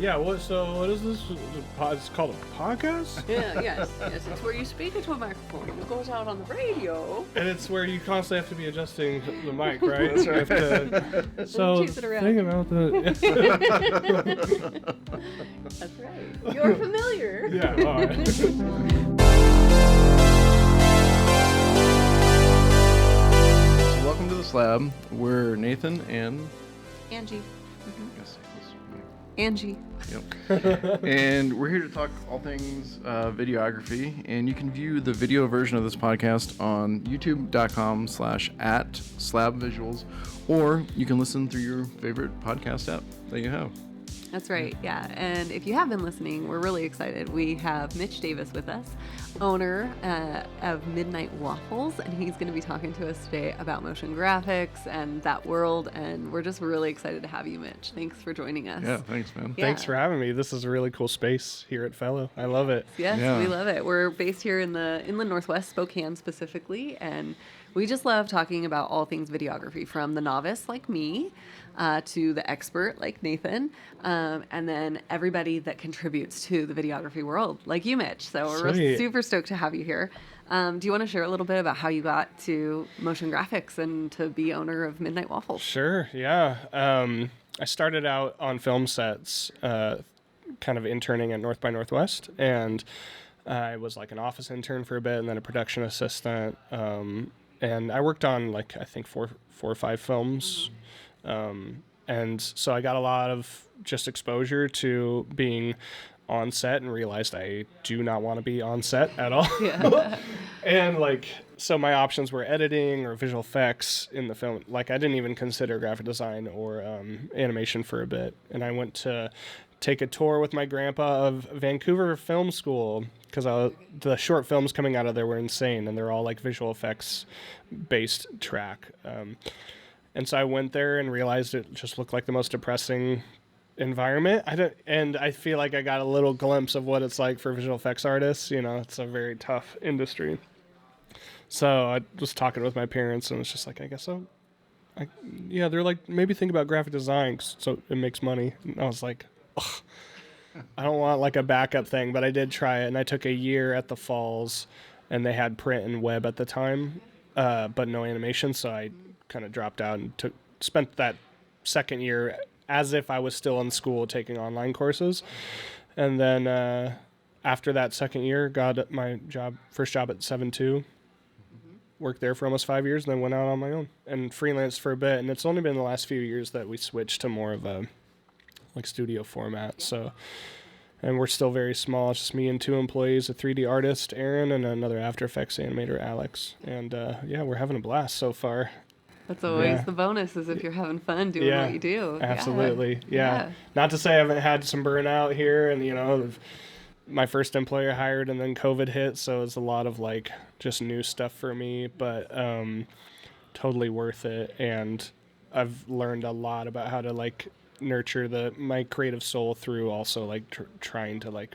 Yeah, what is this? It's called a podcast? Yes. It's where you speak into a microphone and it goes out on the radio. And it's where you constantly have to be adjusting the mic, right? That's You have to, so Chase it around. think about the... That's right. You're familiar. Yeah, all right. So welcome to the Slab. We're Nathan and Angie. yes, Angie. yep. And we're here to talk all things videography. And you can view the video version of this podcast on youtube.com/@slabvisuals, or you can listen through your favorite podcast app that you have. That's right, yeah. And if you have been listening, we're really excited. We have Mitch Davis with us, owner of Midnight Waffles, and he's going to be talking to us today about motion graphics and that world. And we're just really excited to have you, Mitch. Thanks for joining us. Yeah, thanks, man. Yeah. Thanks for having me. This is a really cool space here at Fellow. I love it. Yes, Yeah. we love it. We're based here in the Inland Northwest, Spokane specifically, and we just love talking about all things videography, from the novice like me to the expert like Nathan, and then everybody that contributes to the videography world like you, Mitch. So we're Sweet. super stoked to have you here. Do you want to share a little bit about how you got to motion graphics and to be owner of Midnight Waffles? Sure, yeah. I started out on film sets, kind of interning at North by Northwest, and I was like an office intern for a bit and then a production assistant. And I worked on like, I think four or five films. And so I got a lot of just exposure to being on set and realized I do not want to be on set at all. Yeah. And like, so my options were editing or visual effects in the film. Like I didn't even consider graphic design or animation for a bit. And I went to take a tour with my grandpa of Vancouver Film School because the short films coming out of there were insane, and they're all like visual effects based track. And so I went there and realized it just looked like the most depressing environment. And I feel like I got a little glimpse of what it's like for visual effects artists. You know, it's a very tough industry. So I was talking with my parents, and it's just like, I guess so. Yeah, they're like, maybe think about graphic design so it makes money. And I was like, ugh, I don't want like a backup thing, but I did try it, and I took a year at the Falls, and they had print and web at the time, but no animation, so I kind of dropped out and spent that second year as if I was still in school taking online courses. And then after that second year, got my first job at 7.2, worked there for almost 5 years, and then went out on my own and freelanced for a bit. And it's only been the last few years that we switched to more of a like studio format. So, and we're still very small. It's just me and two employees, a 3D artist, Aaron, and another After Effects animator, Alex. And yeah, we're having a blast so far. That's always the bonus, is if you're having fun doing what you do. Absolutely. Yeah. Not to say I haven't had some burnout here, and you know, my first employer hired and then COVID hit, so it's a lot of like just new stuff for me, but totally worth it. And I've learned a lot about how to like nurture my creative soul through also like trying to like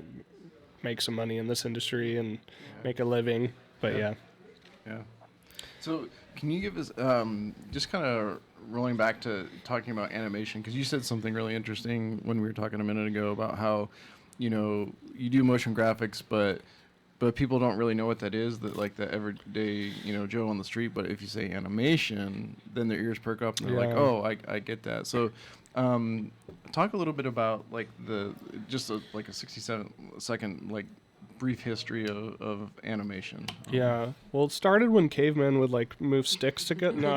make some money in this industry and make a living. But yeah. So can you give us, just kind of rolling back to talking about animation, because you said something really interesting when we were talking a minute ago about how, you know, you do motion graphics, but people don't really know what that is, that like the everyday, you know, Joe on the street. But if you say animation, then their ears perk up and they're like, oh, I get that. So talk a little bit about like like a 67-second like brief history of animation. Yeah. Well, it started when cavemen would like move sticks together. No,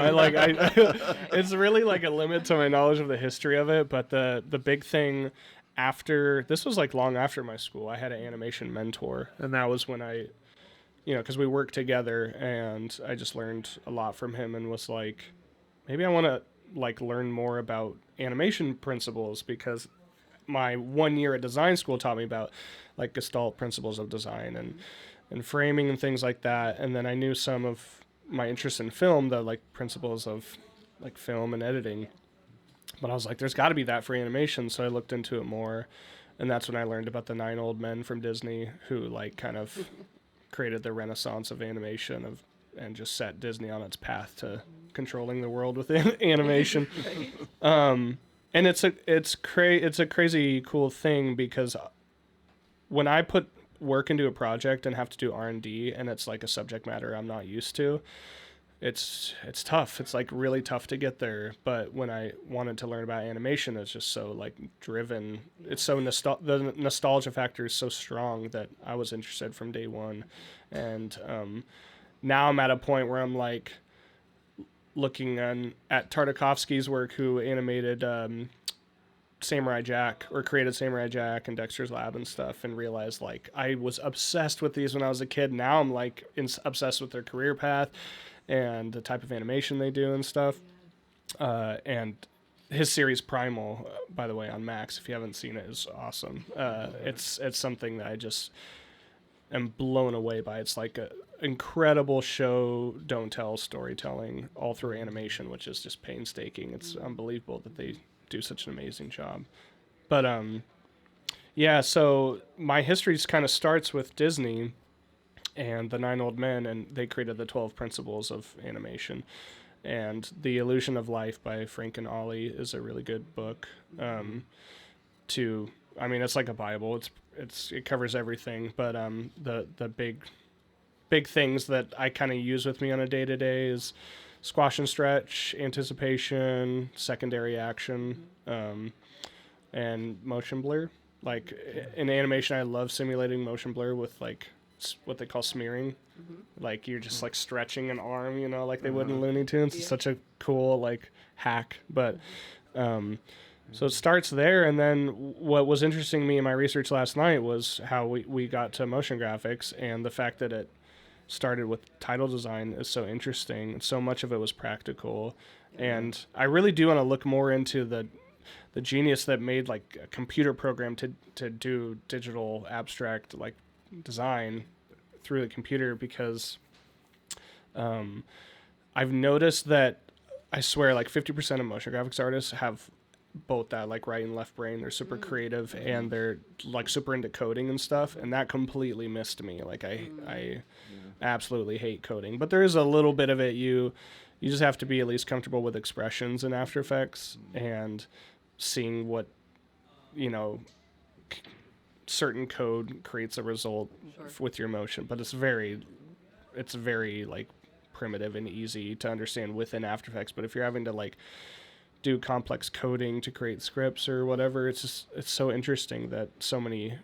it's really like a limit to my knowledge of the history of it. But the big thing this was like long after my school, I had an animation mentor, and that was when I, you know, because we worked together, and I just learned a lot from him, and was like, maybe I want to like learn more about animation principles, because my 1 year at design school taught me about like Gestalt principles of design and framing and things like that. And then I knew some of my interest in film, the like principles of like film and editing. But I was like, there's got to be that for animation. So I looked into it more. And that's when I learned about the 9 old men from Disney who like kind of created the renaissance of animation and just set Disney on its path to controlling the world with animation. And it's a crazy cool thing because when I put work into a project and have to do R&D and it's like a subject matter I'm not used to, it's tough. It's like really tough to get there. But when I wanted to learn about animation, it's just so like driven. It's so the nostalgia factor is so strong that I was interested from day one. And now I'm at a point where I'm like looking at Tartakovsky's work, who animated Samurai Jack, or created Samurai Jack and Dexter's Lab and stuff, and realized like I was obsessed with these when I was a kid. Now I'm like obsessed with their career path and the type of animation they do and stuff. And his series Primal, by the way, on Max, if you haven't seen it, is awesome. It's something that I just am blown away by. It's like a incredible show don't tell storytelling all through animation, which is just painstaking. It's unbelievable that they do such an amazing job. But yeah, so my history just kind of starts with Disney and the 9 Old Men, and they created the 12 Principles of Animation. And The Illusion of Life by Frank and Ollie is a really good book. It's like a Bible. It covers everything, but the big things that I kind of use with me on a day-to-day is squash and stretch, anticipation, secondary action, and motion blur. Like in animation, I love simulating motion blur with like what they call smearing. Like you're just like stretching an arm, like they would in Looney Tunes. It's such a cool like hack. But so it starts there, and then what was interesting to me in my research last night was how we got to motion graphics, and the fact that it started with title design is so interesting. So much of it was practical, and I really do want to look more into the genius that made like a computer program to do digital abstract like design through the computer, because I've noticed that I swear like 50% of motion graphics artists have both that like right and left brain. They're super creative and they're like super into coding and stuff, and that completely missed me. Like I absolutely hate coding, but there is a little bit of it. You just have to be at least comfortable with expressions in After Effects and seeing what certain code creates a result with your motion. But it's very like primitive and easy to understand within After Effects. But if you're having to like do complex coding to create scripts or whatever, it's so interesting that so many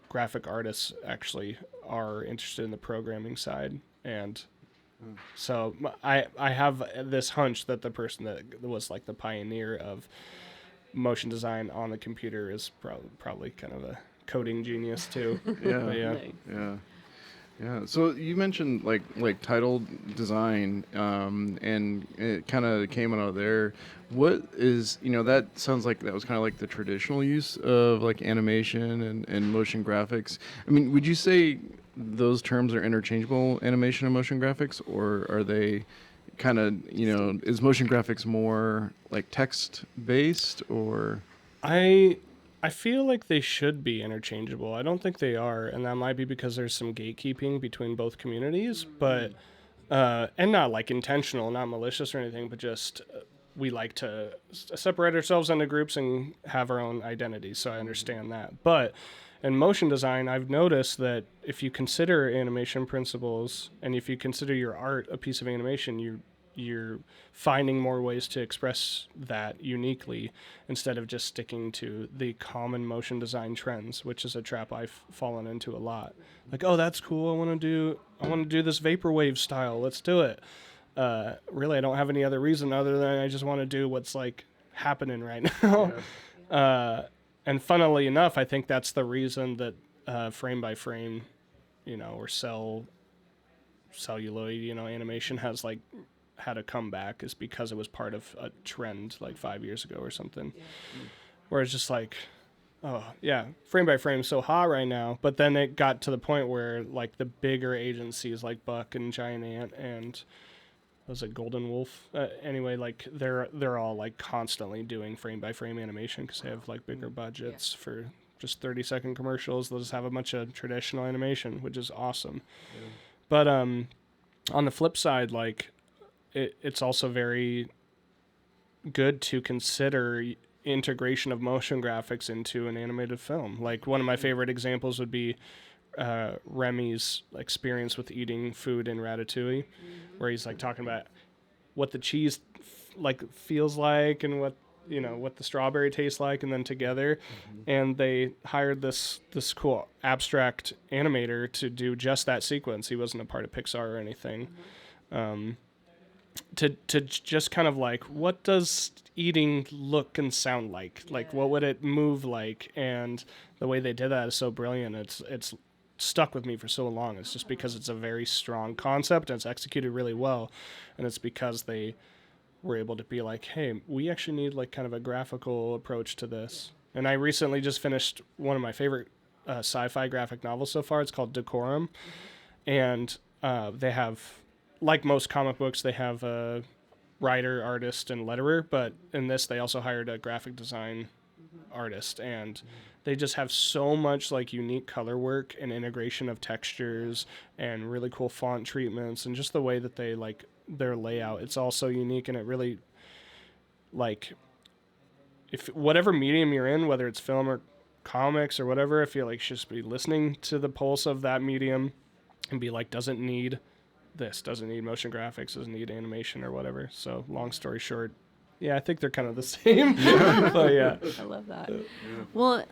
graphic artists actually are interested in the programming side. And so I have this hunch that the person that was like the pioneer of motion design on the computer is probably kind of a coding genius too. Yeah. So you mentioned like title design, and it kind of came out of there. What is, that sounds like that was kind of like the traditional use of like animation and motion graphics. I mean, would you say those terms are interchangeable, animation and motion graphics, or are they kind of, is motion graphics more like text based, or? I feel like they should be interchangeable. I don't think they are, and that might be because there's some gatekeeping between both communities, but and not like intentional, not malicious or anything, but just we like to separate ourselves into groups and have our own identities, so I understand that. But in motion design, I've noticed that if you consider animation principles and if you consider your art a piece of animation, you're finding more ways to express that uniquely instead of just sticking to the common motion design trends, which is a trap I've fallen into a lot. Like, oh, that's cool. I want to do this vaporwave style. Let's do it. Really, I don't have any other reason other than I just want to do what's like happening right now. And funnily enough, I think that's the reason that frame by frame, or celluloid, animation has like had a comeback, is because it was part of a trend like 5 years ago or something. Where it's just like, oh yeah, frame by frame is so hot right now. But then it got to the point where like the bigger agencies like Buck and Giant Ant and was it Golden Wolf? Anyway, like they're all like constantly doing frame by frame animation because they have like bigger budgets for just 30-second commercials. They'll just have a bunch of traditional animation, which is awesome. But on the flip side, like it's also very good to consider integration of motion graphics into an animated film. Like one of my favorite examples would be Remy's experience with eating food in Ratatouille, where he's like talking about what the cheese like feels like and what what the strawberry tastes like, and then together, and they hired this cool abstract animator to do just that sequence. He wasn't a part of Pixar or anything. To just kind of like, what does eating look and sound like? Like, what would it move like? And the way they did that is so brilliant. It's stuck with me for so long. It's just because it's a very strong concept and it's executed really well, and it's because they were able to be like, hey, we actually need like kind of a graphical approach to this. And I recently just finished one of my favorite sci-fi graphic novels so far. It's called Decorum, and they have, like most comic books, they have a writer, artist, and letterer, but in this they also hired a graphic design artist, and they just have so much like unique color work and integration of textures and really cool font treatments, and just the way that they like their layout. It's all so unique, and it really, like, if whatever medium you're in, whether it's film or comics or whatever, I feel like you should just be listening to the pulse of that medium and be like, doesn't need this, doesn't need motion graphics, doesn't need animation or whatever. So long story short, yeah, I think they're kind of the same. But yeah, I love that. Well,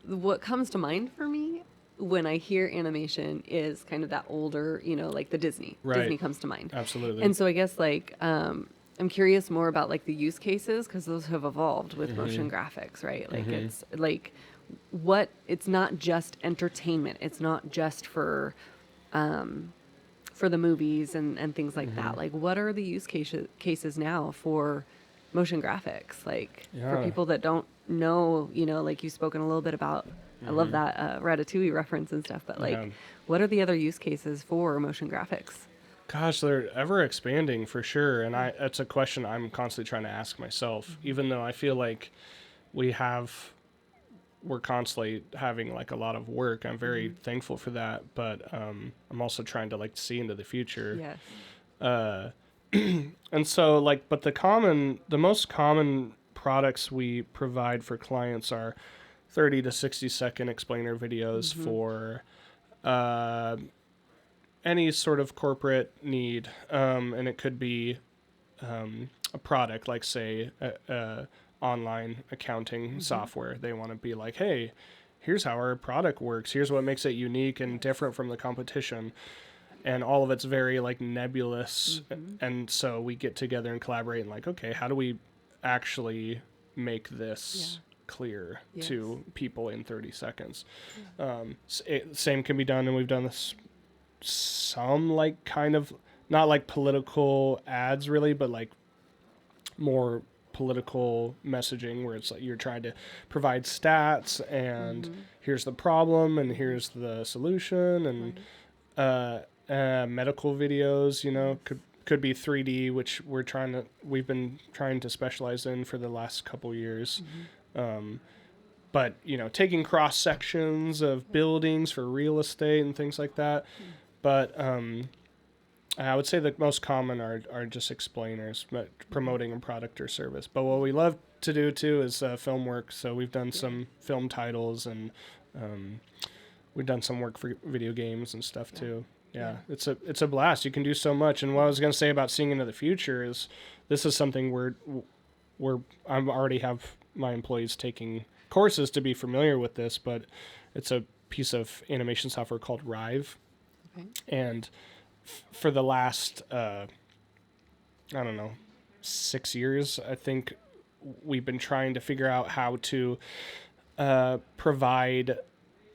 what comes to mind for me when I hear animation is kind of that older, like the Disney. Right. Disney comes to mind. Absolutely. And so I guess like I'm curious more about like the use cases, because those have evolved with motion graphics, right? Like it's like it's not just entertainment. It's not just for the movies and things like that. Like, what are the use cases now for motion graphics? Like, for people that don't know, like you've spoken a little bit about, I love that Ratatouille reference and stuff, but like, what are the other use cases for motion graphics? Gosh, they're ever expanding for sure. And it's a question I'm constantly trying to ask myself, even though I feel like we're constantly having like a lot of work. I'm very thankful for that, but I'm also trying to like see into the future. Yes. And so like, but the most common products we provide for clients are 30 to 60 second explainer videos for any sort of corporate need. And it could be a product, like say online accounting software. They want to be like, hey, here's how our product works. Here's what makes it unique and different from the competition. And all of it's very like nebulous. And so we get together and collaborate and like, okay, how do we actually make this clear to people in 30 seconds? Same can be done, and we've done this some like kind of not like political ads really, but like more political messaging where it's like you're trying to provide stats and here's the problem and here's the solution, and medical videos, could be 3D, which we've been trying to specialize in for the last couple years. But taking cross sections of buildings for real estate and things like that. But I would say the most common are just explainers, promoting a product or service. But what we love to do too is film work. So we've done some film titles, and we've done some work for video games and stuff too. Yeah, it's a blast. You can do so much. And what I was going to say about seeing into the future is this is something I already have my employees taking courses to be familiar with this, but it's a piece of animation software called Rive. Okay. And for the last, 6 years, I think we've been trying to figure out how to provide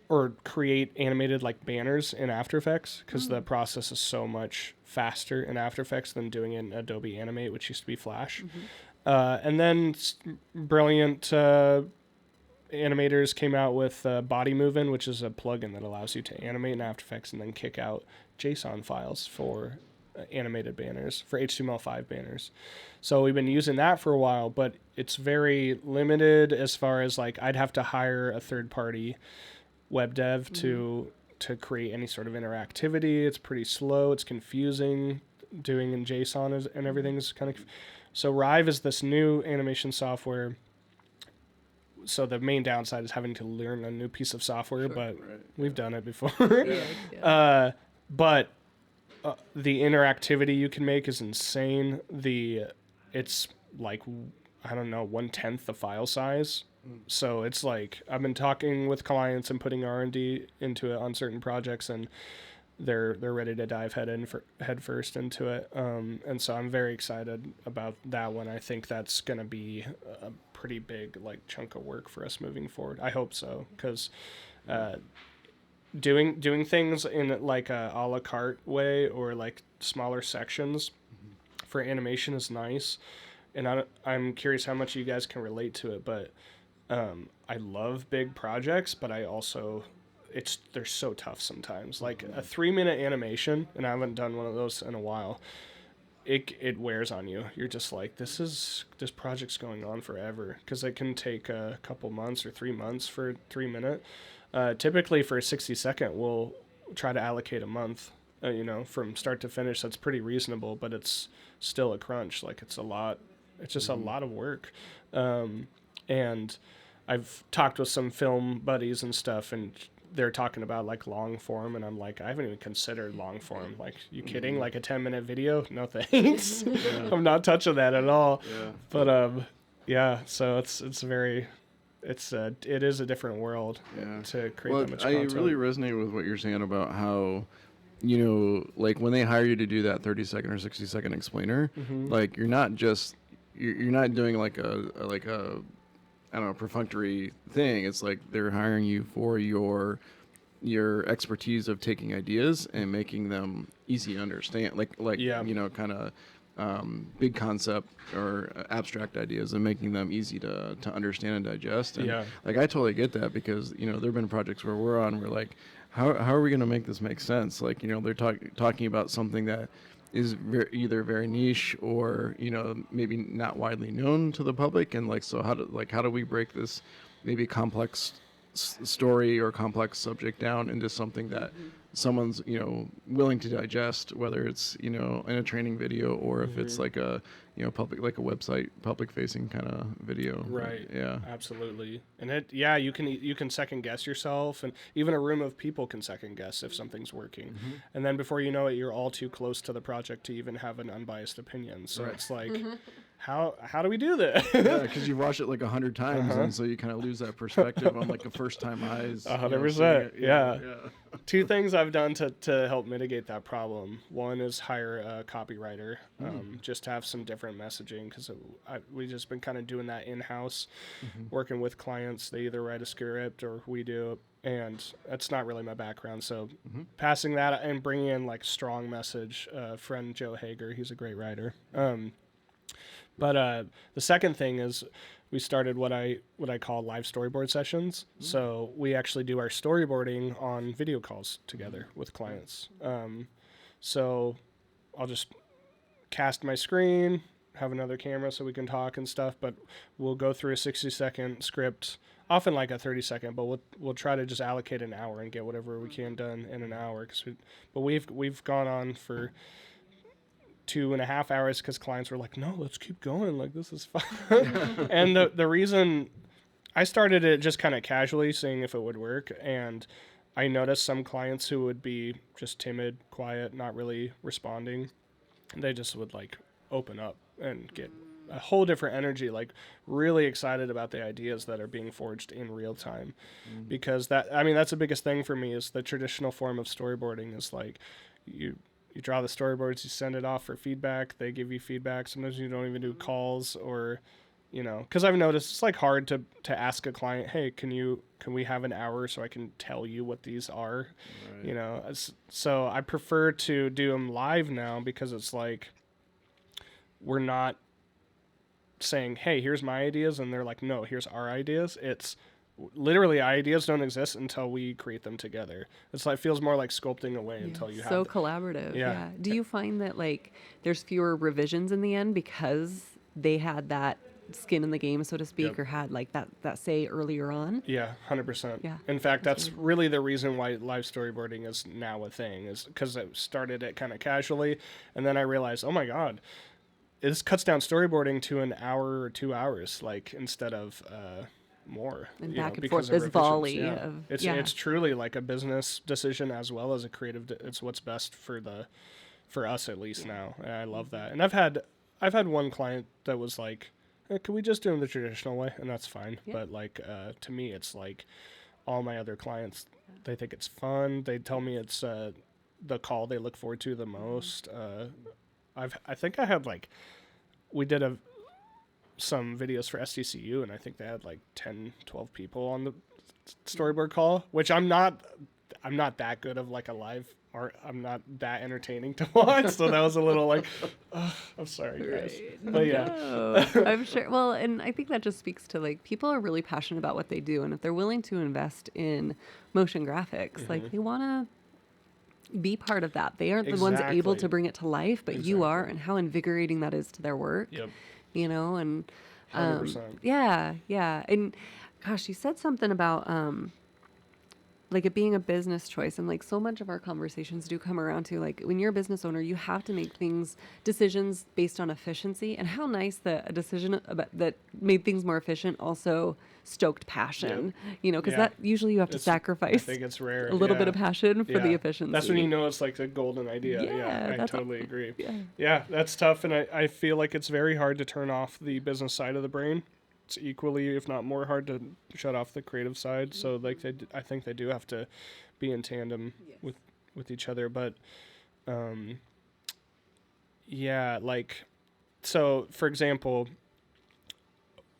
or create animated like banners in After Effects, because the process is so much faster in After Effects than doing it in Adobe Animate, which used to be Flash. And then brilliant animators came out with Body Movin', which is a plugin that allows you to animate in After Effects and then kick out JSON files for animated banners, for HTML5 banners. So we've been using that for a while, but it's very limited as far as like I'd have to hire a third-party web dev to create any sort of interactivity. It's pretty slow. It's confusing. Doing in JSON and everything is kind of So Rive is this new animation software. So the main downside is having to learn a new piece of software, but we've done it before. But the interactivity you can make is insane. It's like, I don't know, 1/10 the file size. So it's like, I've been talking with clients and putting R&D into it on certain projects, and they're ready to dive head first into it. And so I'm very excited about that one. I think that's going to be a pretty big like chunk of work for us moving forward. I hope so, because doing things in like a la carte way or like smaller sections for animation is nice. And I'm curious how much you guys can relate to it, but I love big projects, but I also they're so tough sometimes. Like a 3-minute animation, and I haven't done one of those in a while. It wears on you. You're just like, this project's going on forever, because it can take a couple months or 3 months for a 3-minute. Typically for a 60-second, we'll try to allocate a month. From start to finish. That's pretty reasonable, but it's still a crunch. Like it's a lot. It's just a lot of work. And I've talked with some film buddies and stuff, and they're talking about like long form, and I'm like, I haven't even considered long form. Like, you kidding? Like a 10-minute video? No thanks. I'm not touching that at all. But so it is a different world to create that much content. I really resonate with what you're saying about how, like when they hire you to do that 30-second or 60-second explainer, like you're not doing like a I don't know, perfunctory thing. It's like they're hiring you for your expertise of taking ideas and making them easy to understand, kind of big concept or abstract ideas, and making them easy to understand and digest. And like, I totally get that, because there've been projects where we're like, how are we going to make this make sense? Like, they're talking about something that is either very niche or maybe not widely known to the public, and like, so how do we break this maybe complex story or complex subject down into something that someone's willing to digest, whether it's in a training video or if it's like a public, like a website public facing kind of video. Right. Yeah, absolutely. And you can second guess yourself, and even a room of people can second guess if something's working. And then before you know it, you're all too close to the project to even have an unbiased opinion. So it's like, how do we do this? Because you've watched it like 100 times, and so you kind of lose that perspective on like a first time eyes. 100%. Yeah. Two things I've done to help mitigate that problem. One is hire a copywriter, just to have some different messaging, because we've just been kind of doing that in-house, working with clients. They either write a script or we do, and that's not really my background. So passing that and bringing in like strong message, friend Joe Hager, he's a great writer. But the second thing is we started what I call live storyboard sessions. So we actually do our storyboarding on video calls together with clients. So I'll just cast my screen, have another camera so we can talk and stuff, but we'll go through a 60-second script, often like a 30-second, but we'll try to just allocate an hour and get whatever we can done in an hour. But we've gone on for 2.5 hours because clients were like, no, let's keep going, like this is fun. And the reason I started it just kind of casually, seeing if it would work, and I noticed some clients who would be just timid, quiet, not really responding, they just would like open up and get a whole different energy, like really excited about the ideas that are being forged in real time. Because that's the biggest thing for me, is the traditional form of storyboarding is like you draw the storyboards, you send it off for feedback, they give you feedback. Sometimes you don't even do calls, or because I've noticed it's like hard to ask a client, hey, can we have an hour so I can tell you what these are? Right. So I prefer to do them live now, because it's like we're not saying, hey, here's my ideas, and they're like, no, here's our ideas. It's literally, ideas don't exist until we create them together. It's like, feels more like sculpting away until you have so collaborative. Yeah. Do you find that like there's fewer revisions in the end because they had that skin in the game, so to speak, or had like that say earlier on? Yeah, 100%. Yeah. In fact, that's really the reason why live storyboarding is now a thing, is because I started it kind of casually, and then I realized, oh my God, this cuts down storyboarding to an hour or 2 hours, like instead of more. And you know, back and because forth, of this revisions. volley Yeah. of It's truly like a business decision as well as a creative. It's what's best for us at least now. And I love that. And I've had one client that was like, can we just do them the traditional way? And that's fine. Yeah. But like to me, it's like all my other clients, they think it's fun. They tell me it's the call they look forward to the most. I think I had like, we did some videos for SDCU, and I think they had like 10, 12 people on the storyboard call, which I'm not that good of like a live art. I'm not that entertaining to watch. So that was a little like, I'm sorry, guys. Right. But yeah. No, I'm sure. Well, and I think that just speaks to like people are really passionate about what they do, and if they're willing to invest in motion graphics, like they want to be part of that. They aren't the ones able to Exactly. bring it to life, but you are, and how invigorating that is to their work. Yep. You know, and 100%. yeah, and gosh, you said something about like it being a business choice, and like so much of our conversations do come around to like when you're a business owner, you have to make decisions based on efficiency, and how nice that a decision that made things more efficient also stoked passion. You know, because Yeah. that usually you have to I sacrifice think it's rare. a little bit Yeah. of passion for the Yeah. efficiency. That's when you know it's like a golden idea. Yeah, Yeah, I that's totally agree. Yeah. Yeah, that's tough, and I feel like it's very hard to turn off the business side of the brain. It's equally, if not more, hard to shut off the creative side. So like I think they do have to be in tandem with each other. But yeah, like so for example,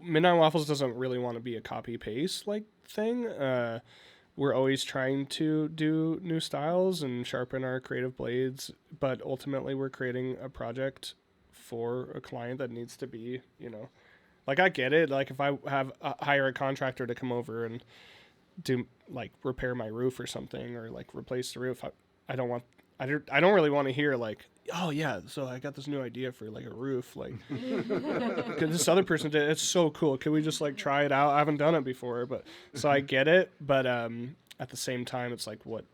Midnight Waffles doesn't really want to be a copy paste like thing. We're always trying to do new styles and sharpen our creative blades, but ultimately we're creating a project for a client that needs to be, you know, like I get it. Like if I hire a contractor to come over and do like repair my roof or something, or like replace the roof, I don't really want to hear like, oh yeah, so I got this new idea for like a roof, like cause this other person did it. It's so cool. Can we just like try it out? I haven't done it before, but so I get it. But at the same time, it's like what,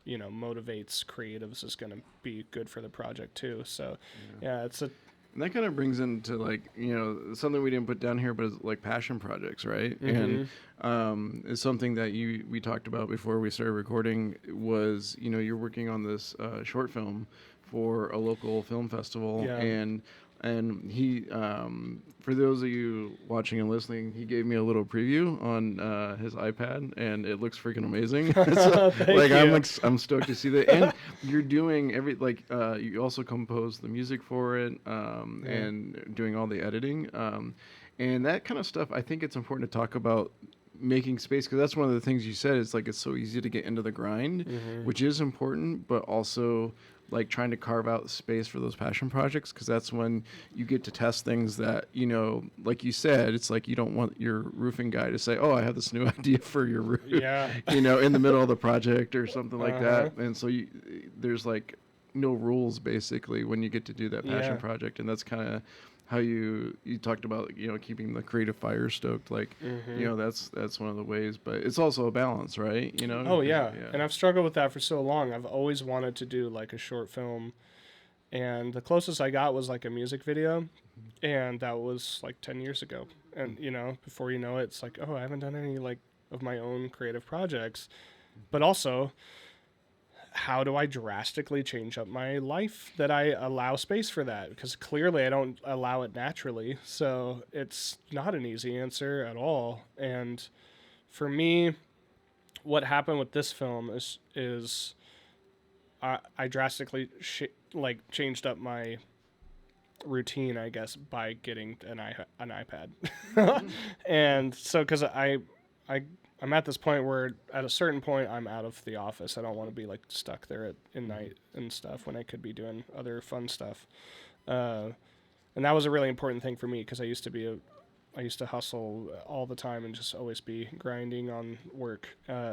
you know, motivates creatives is going to be good for the project too. So yeah, it's a. And that kind of brings into like, you know, something we didn't put down here, but it's like passion projects, right? And it's something that we talked about before we started recording was, you know, you're working on this short film for a local film festival, and he, for those of you watching and listening, he gave me a little preview on his iPad, and it looks freaking amazing. So, like I'm stoked to see that. And you're doing you also compose the music for it, and doing all the editing, and that kind of stuff. I think it's important to talk about making space, because that's one of the things you said. It's like it's so easy to get into the grind, which is important, but also like trying to carve out space for those passion projects, because that's when you get to test things that, you know, like you said, it's like you don't want your roofing guy to say, oh, I have this new idea for your roof, you know, in the middle of the project or something like that. And so there's like no rules basically when you get to do that passion project. And that's kind of how you talked about, you know, keeping the creative fire stoked, like, you know, that's one of the ways, but it's also a balance, right? You know? Oh yeah. And I've struggled with that for so long. I've always wanted to do like a short film, and the closest I got was like a music video, and that was like 10 years ago. And, you know, before you know it, it's like, oh, I haven't done any like of my own creative projects. But also, how do I drastically change up my life that I allow space for that? Because clearly I don't allow it naturally. So it's not an easy answer at all. And for me, what happened with this film is I drastically changed up my routine, I guess, by getting an iPad. And so because I'm at this point where at a certain point I'm out of the office. I don't want to be like stuck there at night and stuff when I could be doing other fun stuff. And that was a really important thing for me, because I used to hustle all the time and just always be grinding on work.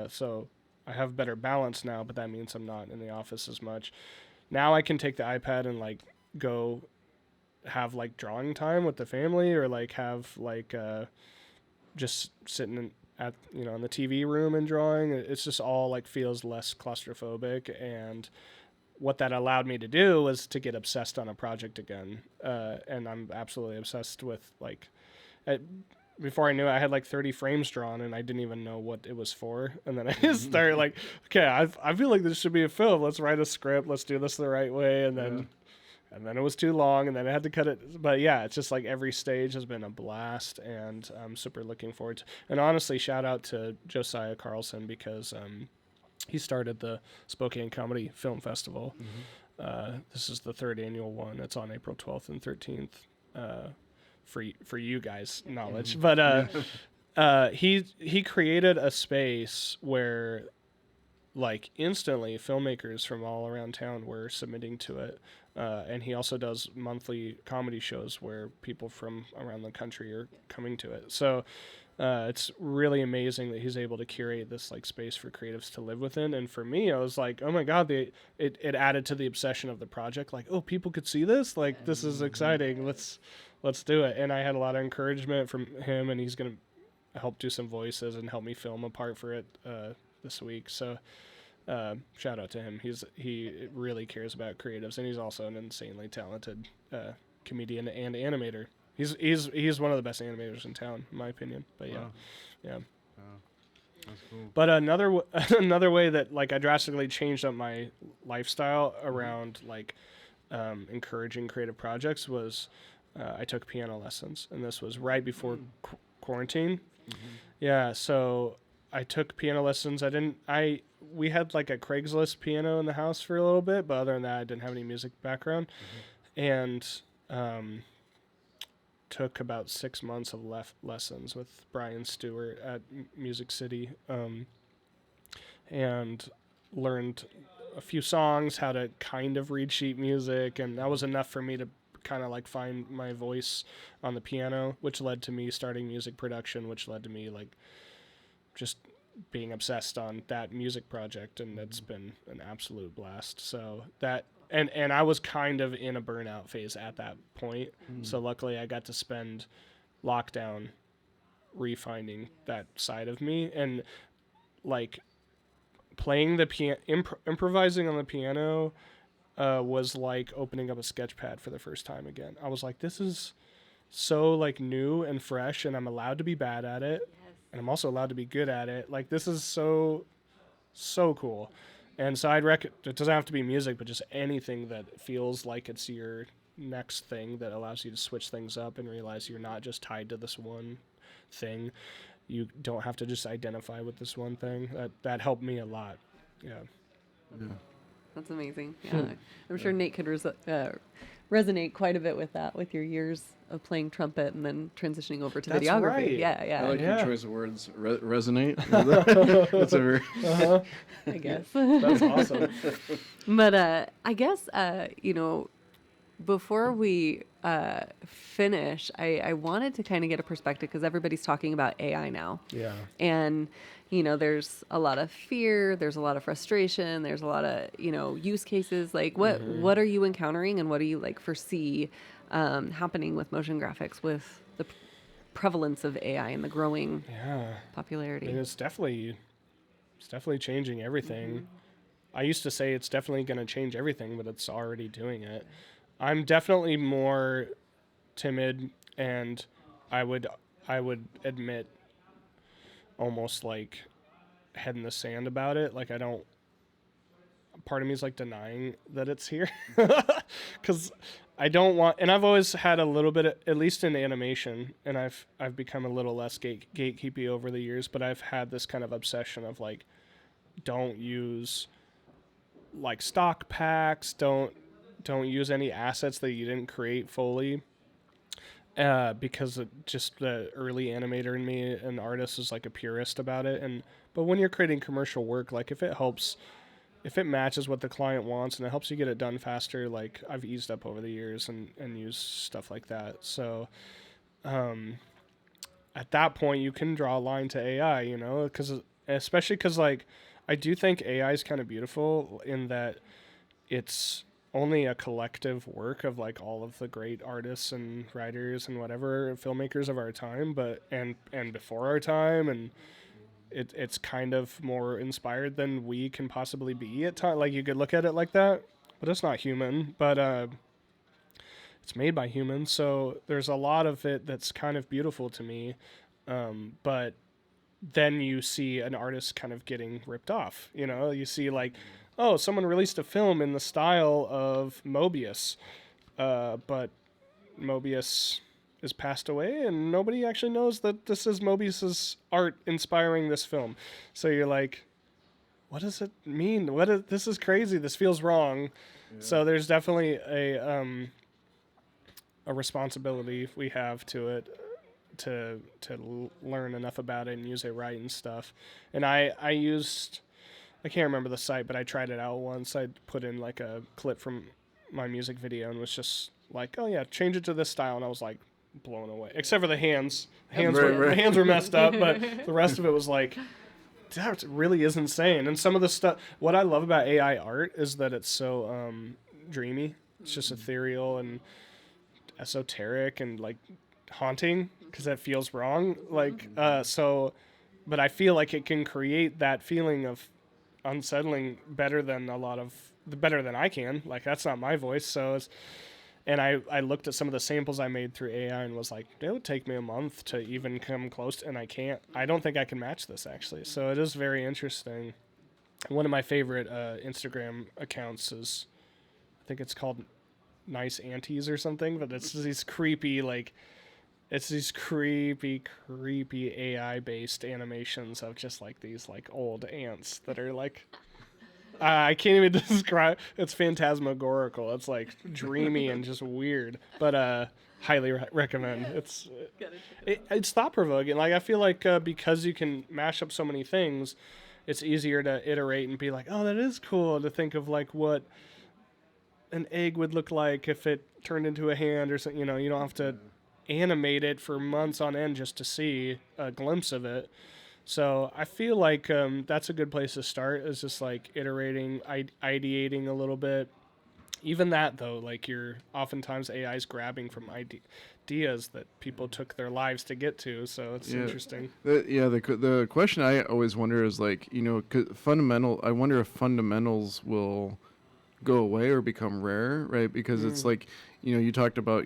So I have better balance now, but that means I'm not in the office as much. Now I can take the iPad and like go have like drawing time with the family, or like have like just sitting at, you know, in the TV room and drawing. It's just all like feels less claustrophobic, and what that allowed me to do was to get obsessed on a project again. And I'm absolutely obsessed with like, before I knew it, I had like 30 frames drawn and I didn't even know what it was for. And then I just started like, okay, I feel like this should be a film. Let's write a script. Let's do this the right way. And then it was too long and then I had to cut it. But yeah, it's just like every stage has been a blast and I'm super looking forward to, and honestly, shout out to Josiah Carlson because, he started the Spokane Comedy Film Festival. This is the 3rd annual one. It's on April 12th and 13th. For you guys' knowledge, but he created a space where, like, instantly filmmakers from all around town were submitting to it, and he also does monthly comedy shows where people from around the country are coming to it. So it's really amazing that he's able to curate this like space for creatives to live within. And for me, I was like, oh my God, it added to the obsession of the project. Like, oh, people could see this. Like, this is exciting. Let's do it. And I had a lot of encouragement from him, and he's going to help do some voices and help me film a part for it this week. So shout out to him. He really cares about creatives, and he's also an insanely talented comedian and animator. He's one of the best animators in town, in my opinion. But yeah, Wow. yeah. That's cool. But another way that like I drastically changed up my lifestyle around like encouraging creative projects was I took piano lessons, and this was right before quarantine. Yeah, so I took piano lessons. We had like a Craigslist piano in the house for a little bit, but other than that, I didn't have any music background, and took about 6 months of lessons with Brian Stewart at Music City, and learned a few songs, how to kind of read sheet music, and that was enough for me to kind of like find my voice on the piano, which led to me starting music production, which led to me like just being obsessed on that music project, and it's been an absolute blast. So that and I was kind of in a burnout phase at that point. So luckily I got to spend lockdown refining that side of me, and like playing the piano, improvising on the piano was like opening up a sketch pad for the first time again. I was like, this is so like new and fresh, and I'm allowed to be bad at it. And I'm also allowed to be good at it. Like, this is so cool. And so it doesn't have to be music, but just anything that feels like it's your next thing that allows you to switch things up and realize you're not just tied to this one thing. You don't have to just identify with this one thing. That helped me a lot. Yeah. That's amazing. Yeah, I'm sure Nate could resonate quite a bit with that, with your years of playing trumpet and then transitioning over to That's videography. right. Yeah. I like your choice of words. Resonate. That's a very. I guess. That's awesome. But I guess before we finish, I wanted to kind of get a perspective, because everybody's talking about AI now. Yeah. And, there's a lot of fear, there's a lot of frustration, there's a lot of, use cases. Like, what are you encountering, and what do you like foresee happening with motion graphics with the prevalence of AI and the growing popularity? I mean, it's definitely changing everything. I used to say it's definitely going to change everything, but it's already doing it. I'm definitely more timid, and I would admit almost like head in the sand about it. Like, part of me is like denying that it's here, because I don't want, and I've always had a little bit, at least in animation, and I've become a little less gatekeepy over the years, but I've had this kind of obsession of like, don't use like stock packs, don't use any assets that you didn't create fully, because just the early animator in me, an artist, is like a purist about it. But when you're creating commercial work, like if it matches what the client wants and it helps you get it done faster, like I've eased up over the years and used stuff like that. So at that point you can draw a line to AI, especially because like I do think AI is kind of beautiful in that it's only a collective work of like all of the great artists and writers and whatever filmmakers of our time, and before our time, and it's kind of more inspired than we can possibly be at times. Like, you could look at it like that, but it's not human. But it's made by humans, so there's a lot of it that's kind of beautiful to me. But then you see an artist kind of getting ripped off. You see like, oh, someone released a film in the style of Mobius, but Mobius is passed away, and nobody actually knows that this is Mobius's art inspiring this film. So you're like, what does it mean? This is crazy. This feels wrong. Yeah. So there's definitely a responsibility we have to it to learn enough about it and use it right and stuff. And I can't remember the site, but I tried it out once. I put in like a clip from my music video and was just like, oh yeah, change it to this style, and I was like blown away. Except for the hands. The hands were messed up, but the rest of it was like, that really is insane. And some of the stuff, what I love about AI art is that it's so dreamy. It's just ethereal and esoteric and like haunting, because that feels wrong. Like but I feel like it can create that feeling of unsettling better than I can. Like, that's not my voice. So and I looked at some of the samples I made through AI and was like, it would take me a month to even come close, and I don't think I can match this, actually. So it is very interesting. One of my favorite Instagram accounts is, I think it's called Nice Aunties or something, but it's these creepy, creepy AI-based animations of just like these like old ants that are like, I can't even describe. It's phantasmagorical. It's like dreamy and just weird, but highly recommend. It's thought provoking. Like, I feel like because you can mash up so many things, it's easier to iterate and be like, oh, that is cool to think of like what an egg would look like if it turned into a hand or something. You don't have to animate it for months on end just to see a glimpse of it. So I feel like that's a good place to start, is just like iterating, ideating a little bit. Even that, though, like, oftentimes AI's grabbing from ideas that people took their lives to get to. So it's interesting. The question I always wonder is like, I wonder if fundamentals will go away or become rare, right? Because it's like, you talked about,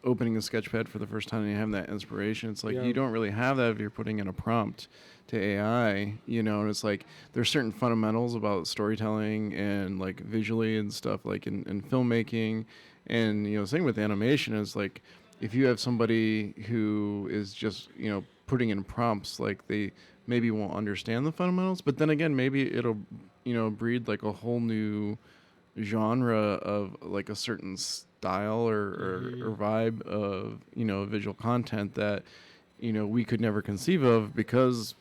opening a sketchpad for the first time and you have that inspiration. It's like, you don't really have that if you're putting in a prompt to AI, and it's like, there's certain fundamentals about storytelling and like visually and stuff, like in filmmaking. And, same with animation, is like, if you have somebody who is just, putting in prompts, like, they maybe won't understand the fundamentals, but then again, maybe it'll, breed like a whole new genre of like a certain style or vibe of visual content that we could never conceive of, because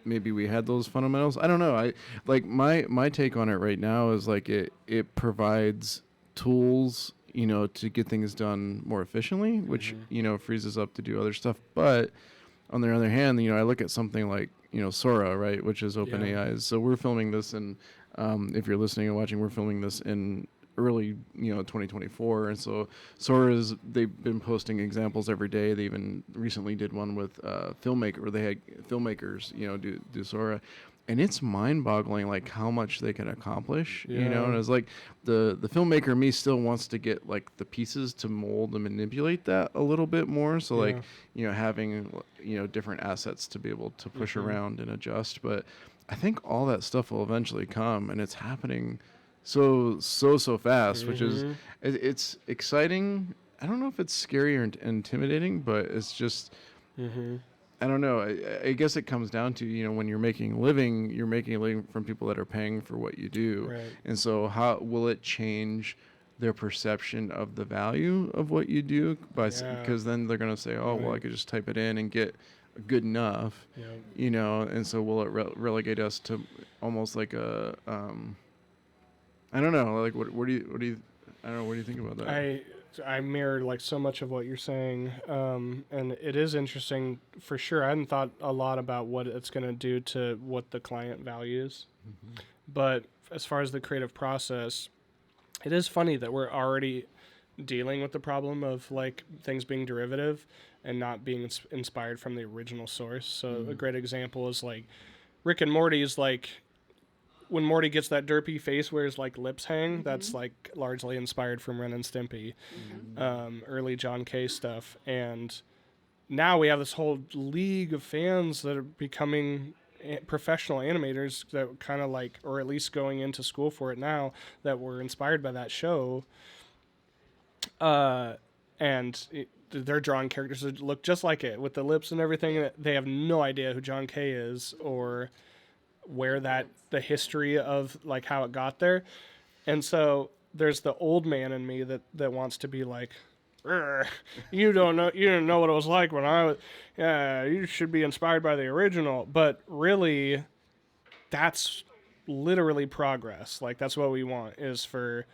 maybe we had those fundamentals. I don't know. I like my take on it right now is like it provides tools to get things done more efficiently, which frees us up to do other stuff. But on the other hand, I look at something like Sora, right, which is OpenAI's. So we're filming this in, if you're listening and watching, we're filming this in early 2024, and so they've been posting examples every day. They even recently did one with filmmaker, where they had filmmakers do Sora, and it's mind-boggling like how much they can accomplish. And it's like the filmmaker in me still wants to get like the pieces to mold and manipulate that a little bit more, so like having different assets to be able to push around and adjust. But I think all that stuff will eventually come, and it's happening so fast, which is, it's exciting. I don't know if it's scary or intimidating, but it's just, I don't know. I guess it comes down to, when you're making a living from people that are paying for what you do. Right. And so how will it change their perception of the value of what you do? Because then they're going to say, oh, well, I could just type it in and get good enough, and so will it relegate us to almost like a, I don't know, like what do you I don't know, what do you think about that? I mirror like so much of what you're saying, and it is interesting for sure. I hadn't thought a lot about what it's going to do to what the client values, but as far as the creative process, it is funny that we're already dealing with the problem of like things being derivative and not being inspired from the original source. So a great example is like Rick and Morty is like when Morty gets that derpy face where his like lips hang, that's like largely inspired from Ren and Stimpy, early John K stuff. And now we have this whole league of fans that are becoming professional animators that kind of like, or at least going into school for it now, that were inspired by that show. They're drawing characters that look just like it with the lips and everything. They have no idea who John K is or where the history of like how it got there. And so there's the old man in me that wants to be like, you didn't know what it was like when I was, yeah, you should be inspired by the original. But really, that's literally progress. Like, that's what we want, is for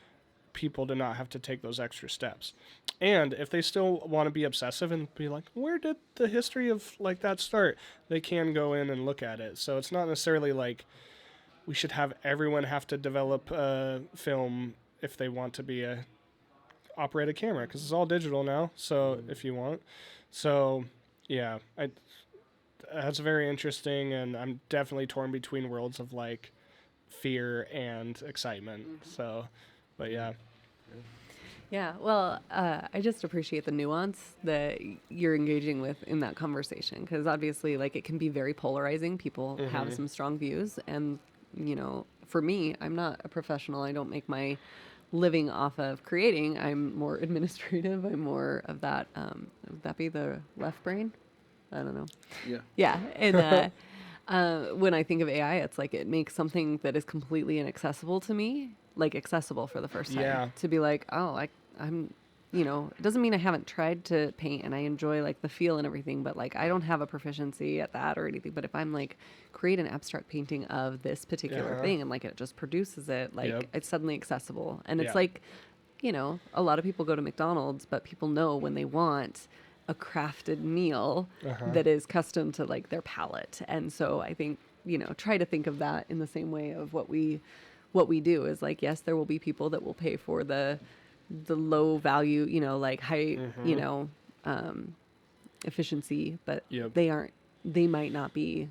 people to not have to take those extra steps. And if they still want to be obsessive and be like, where did the history of like that start, they can go in and look at it. So it's not necessarily like we should have everyone have to develop a film if they want to be operate a camera, because it's all digital now. So if you want, so yeah, that's very interesting, and I'm definitely torn between worlds of like fear and excitement. So, but yeah. Yeah, well, I just appreciate the nuance that you're engaging with in that conversation, because obviously, like, it can be very polarizing. People have some strong views, and you know, for me, I'm not a professional. I don't make my living off of creating. I'm more administrative. I'm more of that. Would that be the left brain? I don't know. Yeah. Yeah, and when I think of AI, it's like it makes something that is completely inaccessible to me, like accessible for the first time. Yeah. To be like, oh, I'm, you know, it doesn't mean I haven't tried to paint and I enjoy like the feel and everything, but like I don't have a proficiency at that or anything. But if I'm like create an abstract painting of this particular thing and like it just produces it, like it's suddenly accessible. And it's like, you know, a lot of people go to McDonald's, but people know when they want a crafted meal that is custom to like their palate. And so I think, you know, try to think of that in the same way of what we do is like, yes, there will be people that will pay for the low value, you know, like high, you know, efficiency, but they might not be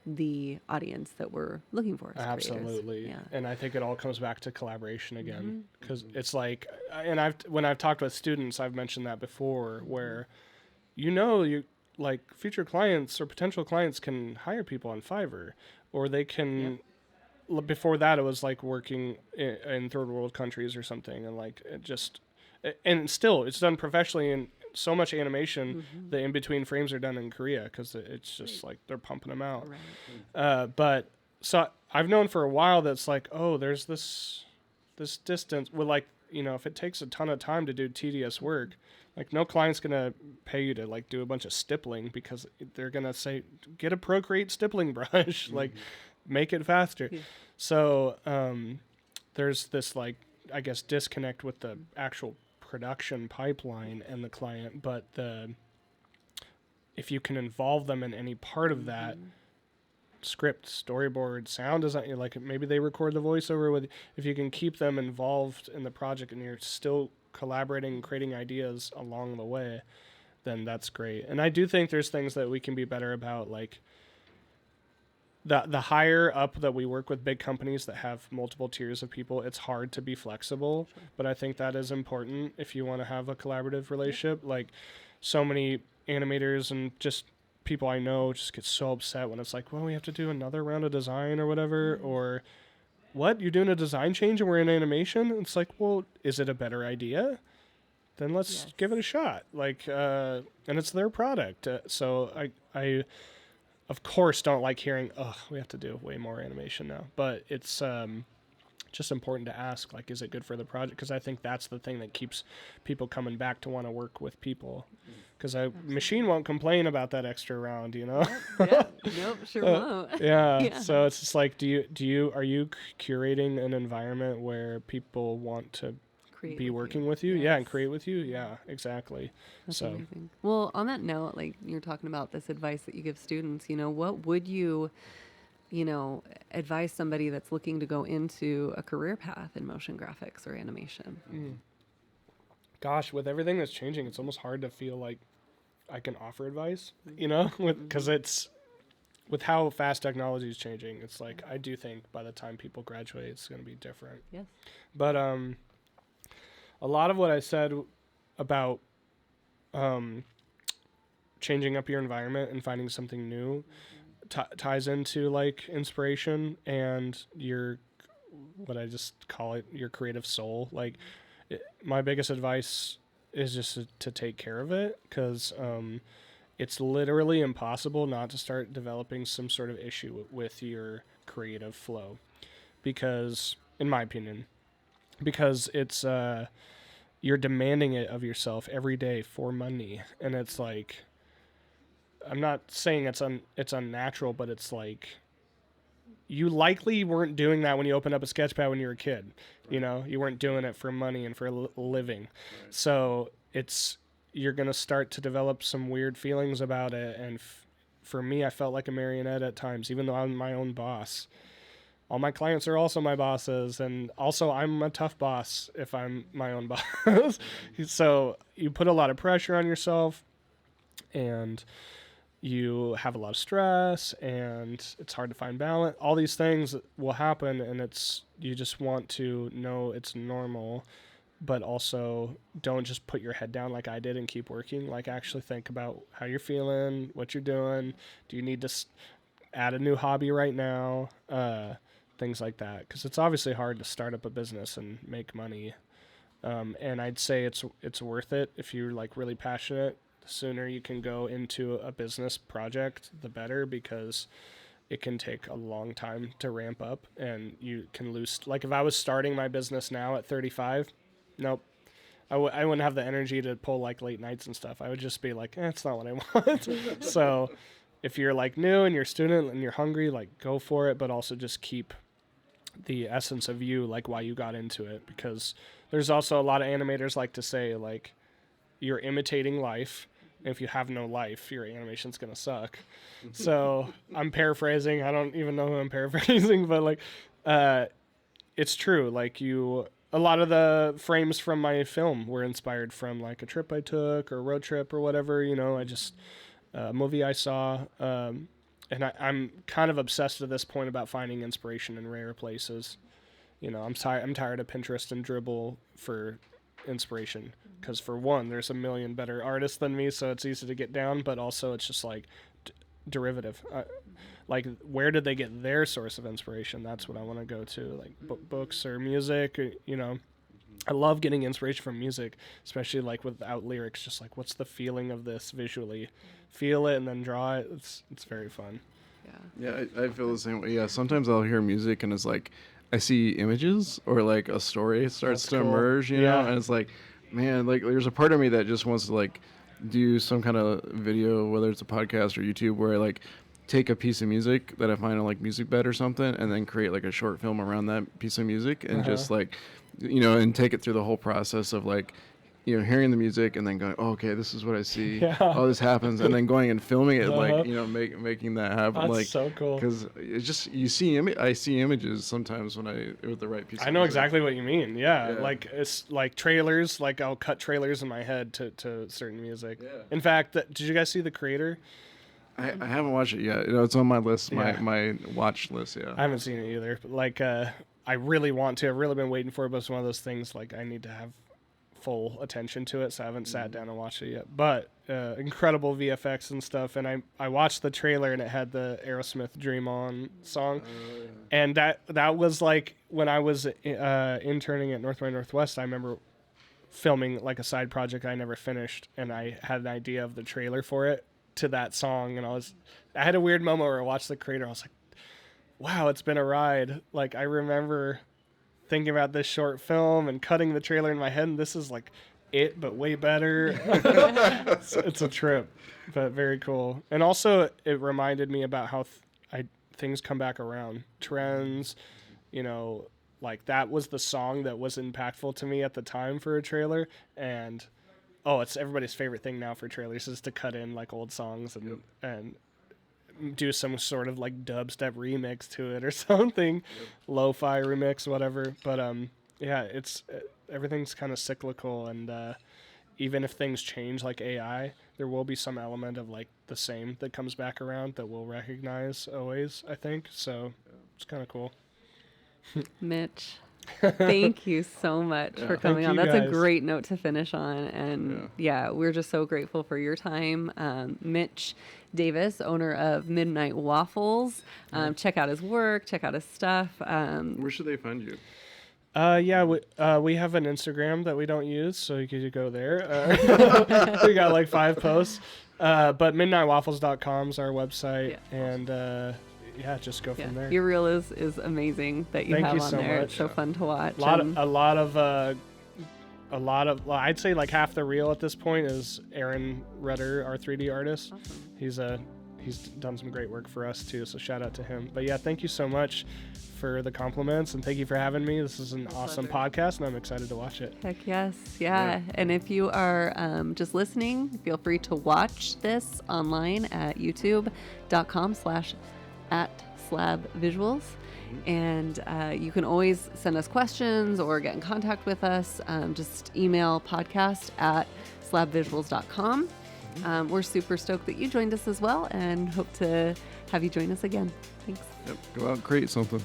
the audience that we're looking for as Absolutely. creators. And I think it all comes back to collaboration again, because it's like, and when I've talked with students, I've mentioned that before, where, you know, you like future clients or potential clients can hire people on Fiverr, or they can, before that it was like working in third world countries or something, and like it just, and still it's done professionally, and so much animation, the in between frames are done in Korea because it's just like they're pumping them out. But so I've known for a while that's like, oh, there's this distance. Well, like, you know, if it takes a ton of time to do tedious work, like no client's gonna pay you to like do a bunch of stippling, because they're gonna say, get a Procreate stippling brush, like make it faster. So there's this like, I guess, disconnect with the actual production pipeline and the client, but if you can involve them in any part of that script, storyboard, sound design, like maybe they record the voiceover with, if you can keep them involved in the project and you're still collaborating and creating ideas along the way, then that's great. And I do think there's things that we can be better about, like the higher up that we work with big companies that have multiple tiers of people, it's hard to be flexible. But I think that is important if you want to have a collaborative relationship. Like, so many animators and just people I know just get so upset when it's like, well, we have to do another round of design or whatever, or what, you're doing a design change and we're in animation? It's like, well, is it a better idea? Then let's give it a shot. Like, and it's their product. So I of course don't like hearing, oh, we have to do way more animation now. But it's just important to ask, like, is it good for the project? Because I think that's the thing that keeps people coming back to want to work with people. Because a machine won't complain about that extra round, you know? Nope, sure won't. So it's just like, are you curating an environment where people want to be working with you? And create with you? Yeah, exactly. That's amazing. Well, on that note, like you're talking about this advice that you give students, you know, what would you advise somebody that's looking to go into a career path in motion graphics or animation? Gosh, with everything that's changing, it's almost hard to feel like I can offer advice, you know, because it's with how fast technology is changing, it's like I do think by the time people graduate, it's going to be different. Yes. But a lot of what I said about changing up your environment and finding something new ties into like inspiration and your, what I just call it, your creative soul. Like my biggest advice is just to take care of it, because it's literally impossible not to start developing some sort of issue with your creative flow, because in my opinion, because it's you're demanding it of yourself every day for money. And it's like, I'm not saying it's unnatural, but it's like you likely weren't doing that when you opened up a sketchpad when you were a kid. Right. You know, you weren't doing it for money and for a living. Right. So you're going to start to develop some weird feelings about it. And for me, I felt like a marionette at times, even though I'm my own boss. All my clients are also my bosses, and also I'm a tough boss if I'm my own boss. So you put a lot of pressure on yourself, and you have a lot of stress, and it's hard to find balance. All these things will happen, and you just want to know it's normal, but also don't just put your head down like I did and keep working. Like actually think about how you're feeling, what you're doing. Do you need to add a new hobby right now? Things like that, because it's obviously hard to start up a business and make money. And I'd say it's worth it if you're like really passionate. The sooner you can go into a business project, the better, because it can take a long time to ramp up, and you can lose. Like if I was starting my business now at 35, nope, I wouldn't have the energy to pull like late nights and stuff. I would just be like, it's not what I want. So if you're like new and you're a student and you're hungry, like go for it, but also just keep the essence of you, like why you got into it. Because there's also a lot of animators like to say like you're imitating life, and if you have no life, your animation's gonna suck. So I'm paraphrasing, I don't even know who I'm paraphrasing, but like it's true. Like a lot of the frames from my film were inspired from like a trip I took or road trip or whatever, you know. I just a movie I saw, and I'm kind of obsessed at this point about finding inspiration in rare places. You know, I'm tired of Pinterest and Dribble for inspiration, because for one, there's a million better artists than me, so it's easy to get down. But also, it's just like derivative. Like, where did they get their source of inspiration? That's what I want to go to, like books or music. Or, you know, I love getting inspiration from music, especially like without lyrics. Just like, what's the feeling of this visually? Feel it and then draw it. It's very fun. Yeah, I feel the same way. Yeah, sometimes I'll hear music and it's like I see images or like a story starts to emerge, you know, and it's like, man, like there's a part of me that just wants to like do some kind of video, whether it's a podcast or YouTube, where I like take a piece of music that I find on like MusicBed or something, and then create like a short film around that piece of music, and just like, you know, and take it through the whole process of like, you know, hearing the music and then going, oh, okay, this is what I see. Yeah. Oh, this happens, and then going and filming it, like, you know, making that happen. That's like so cool. Because it's just I see images sometimes when with the right piece. I know exactly what you mean. Yeah, like it's like trailers. Like I'll cut trailers in my head to certain music. Yeah. In fact, did you guys see The Creator? I haven't watched it yet. You know, it's on my list, my watch list. Yeah. I haven't seen it either. But like, I really want to. I've really been waiting for it, but it's one of those things like I need to have full attention to it, so I haven't sat down and watched it yet. But incredible VFX and stuff, and I watched the trailer and it had the Aerosmith Dream On song, and that was like when I was interning at North by Northwest. I remember filming like a side project I never finished, and I had an idea of the trailer for it to that song, and I had a weird moment where I watched The Creator. I was like, wow, it's been a ride. Like I remember thinking about this short film and cutting the trailer in my head, and this is like it, but way better. It's a trip, but very cool. And also, it reminded me about how things come back around. Trends, you know, like that was the song that was impactful to me at the time for a trailer, and it's everybody's favorite thing now for trailers is to cut in like old songs and do some sort of like dubstep remix to it or something, lo-fi remix, whatever. But it's everything's kind of cyclical, and even if things change like AI, there will be some element of like the same that comes back around that we'll recognize always, I think. So it's kind of cool. Mitch, thank you so much for coming on. Thank you, That's a guys. great note to finish on. And we're just so grateful for your time. Mitch Davis, owner of Midnight Waffles. Check out his work, check out his stuff. Where should they find you? We have an Instagram that we don't use, so you could go there. We got like 5 posts. But midnightwaffles.com is our website, and just go from there. Your reel is amazing that you Thank have you on so there. much. It's so fun to watch. A lot of I'd say like half the reel at this point is Aaron Rudder, our 3D artist. Awesome. He's done some great work for us too, so shout out to him. But yeah, thank you so much for the compliments, and thank you for having me. This is an awesome podcast, and I'm excited to watch it. Heck yes. Yeah. And if you are just listening, feel free to watch this online at youtube.com/@slabvisuals. And you can always send us questions or get in contact with us. Just email podcast@slabvisuals.com. We're super stoked that you joined us as well, and hope to have you join us again. Thanks. Yep. Go out and create something.